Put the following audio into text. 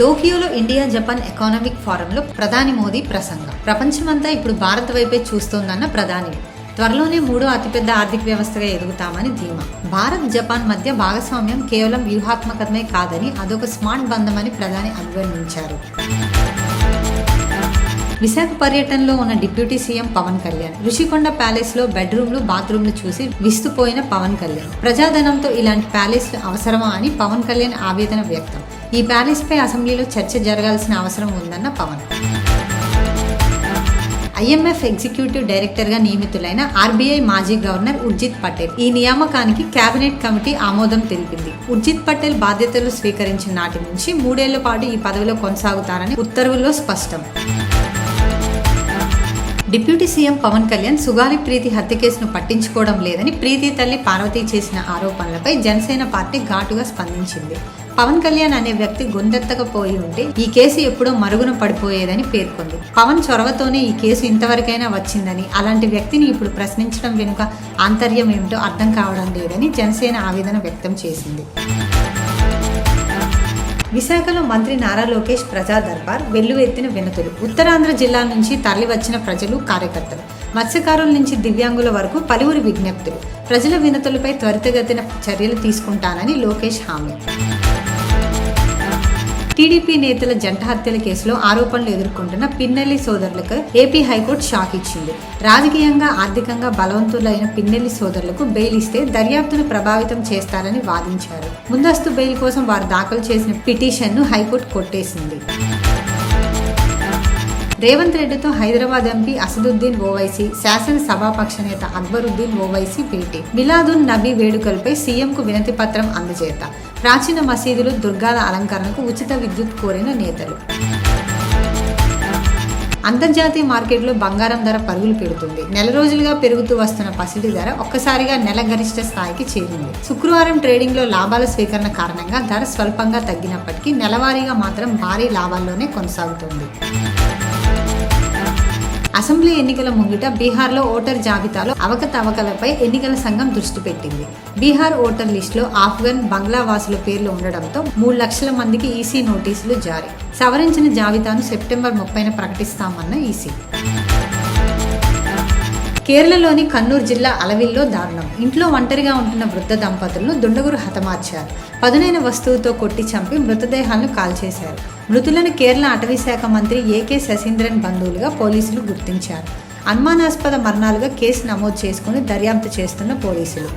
టోకియోలో India Japan economic ఫోరంలో ప్రధాని మోదీ ప్రసంగం. ప్రపంచమంతా ఇప్పుడు భారత్ వైపే చూస్తోందన్న ప్రధాని. త్వరలోనే మూడో అతిపెద్ద ఆర్థిక వ్యవస్థగా ఎదుగుతామని ధీమా. భారత్ జపాన్ మధ్య భాగస్వామ్యం కేవలం వ్యూహాత్మకమే కాదని అదొక స్మార్ట్ బంధమని ప్రధాని అభివర్ణించారు. విశాఖ పర్యటనలో ఉన్న deputy CM Pawan Kalyan Rushikonda palace లో బెడ్రూమ్లు బాత్రూమ్లు చూసి విస్తుపోయిన పవన్ కళ్యాణ్. ప్రజాధనంతో ఇలాంటి ప్యాలెస్లు అవసరమా అని పవన్ కళ్యాణ్ ఆవేదన వ్యక్తం. ఈ ప్యాలెస్ పై అసెంబ్లీలో చర్చ జరగాల్సిన అవసరం ఉందన్న పవన్. ఐఎంఎఫ్ ఎగ్జిక్యూటివ్ డైరెక్టర్ గా నియమితులైన ఆర్బీఐ మాజీ గవర్నర్ ఉర్జిత్ పటేల్. ఈ నియామకానికి కేబినెట్ కమిటీ ఆమోదం తెలిపింది. ఉర్జిత్ పటేల్ బాధ్యతలు స్వీకరించిన నాటి నుంచి 3 ఏళ్ల పాటు ఈ పదవిలో కొనసాగుతారని ఉత్తర్వుల్లో స్పష్టం. డిప్యూటీ సీఎం పవన్ కళ్యాణ్ సుగాలి ప్రీతి హత్య కేసును పట్టించుకోవడం లేదని ప్రీతి తల్లి పార్వతి చేసిన ఆరోపణలపై జనసేన పార్టీ ఘాటుగా స్పందించింది. పవన్ కళ్యాణ్ అనే వ్యక్తి గొంతెత్తకపోయి ఉంటే ఈ కేసు ఎప్పుడో మరుగున పడిపోయేదని పేర్కొంది. పవన్ చొరవతోనే ఈ కేసు ఇంతవరకైనా వచ్చిందని, అలాంటి వ్యక్తిని ఇప్పుడు ప్రశ్నించడం వెనుక ఆంతర్యం ఏమిటో అర్థం కావడం లేదని జనసేన ఆవేదన వ్యక్తం చేసింది. విశాఖలో మంత్రి నారా లోకేష్ ప్రజా దర్బార్, వెల్లువెత్తిన వినతులు. ఉత్తరాంధ్ర జిల్లా నుంచి తరలివచ్చిన ప్రజలు, కార్యకర్తలు, మత్స్యకారుల నుంచి దివ్యాంగుల వరకు పలువురి విజ్ఞప్తులు. ప్రజల వినతులపై త్వరితగతిన చర్యలు తీసుకుంటానని లోకేష్ హామీ. టీడీపీ నేతల జంట హత్యల కేసులో ఆరోపణలు ఎదుర్కొంటున్న పిన్నెల్లి సోదరులకు ఏపీ హైకోర్టు షాక్ ఇచ్చింది. రాజకీయంగా, ఆర్థికంగా బలవంతులైన పిన్నెల్లి సోదరులకు బెయిల్ ఇస్తే దర్యాప్తును ప్రభావితం చేస్తారని వాదించారు. ముందస్తు బెయిల్ కోసం వారు దాఖలు చేసిన పిటిషన్ను హైకోర్టు కొట్టేసింది. రేవంత్ రెడ్డితో హైదరాబాద్ ఎంపీ అసదుద్దీన్ ఓవైసీ, శాసనసభాపక్ష నేత అక్బరుద్దీన్ ఓవైసీ భేటీ. మిలాదున్ నబీ వేడుకలపై సీఎంకు వినతి పత్రం అందజేత. ప్రాచీన మసీదులు, దుర్గాల అలంకరణకు ఉచిత విద్యుత్ కోరిన నేతలు. అంతర్జాతీయ మార్కెట్లో బంగారం ధర పరుగులు పెడుతుంది. నెల రోజులుగా పెరుగుతూ వస్తున్న పసిడి ధర ఒక్కసారిగా నెల గరిష్ట స్థాయికి చేరింది. శుక్రవారం ట్రేడింగ్ లో లాభాల స్వీకరణ కారణంగా ధర స్వల్పంగా తగ్గినప్పటికీ నెలవారీగా మాత్రం భారీ లాభాల్లోనే కొనసాగుతోంది. అసెంబ్లీ ఎన్నికల ముంగిట బీహార్లో ఓటర్ జాబితాలో అవకతవకలపై ఎన్నికల సంఘం దృష్టి పెట్టింది. బీహార్ ఓటర్ లిస్టులో ఆఫ్ఘన్, బంగ్లా వాసుల పేర్లు ఉండడంతో 3 లక్షల మందికి ఈసీ నోటీసులు జారీ. సవరించిన జాబితాను సెప్టెంబర్ 30న ప్రకటిస్తామన్న ఈసీ. కేరళలోని కన్నూర్ జిల్లా అలవిల్లో దారుణం. ఇంట్లో ఒంటరిగా ఉంటున్న వృద్ధ దంపతులను దుండగురు హతమార్చారు. పదునైన వస్తువుతో కొట్టి చంపి మృతదేహాలను కాల్చేశారు. మృతులను కేరళ అటవీ శాఖ మంత్రి ఏకే శశీంద్రన్ బంధువులుగా పోలీసులు గుర్తించారు. అనుమానాస్పద మరణాలుగా కేసు నమోదు చేసుకుని దర్యాప్తు చేస్తున్న పోలీసులు.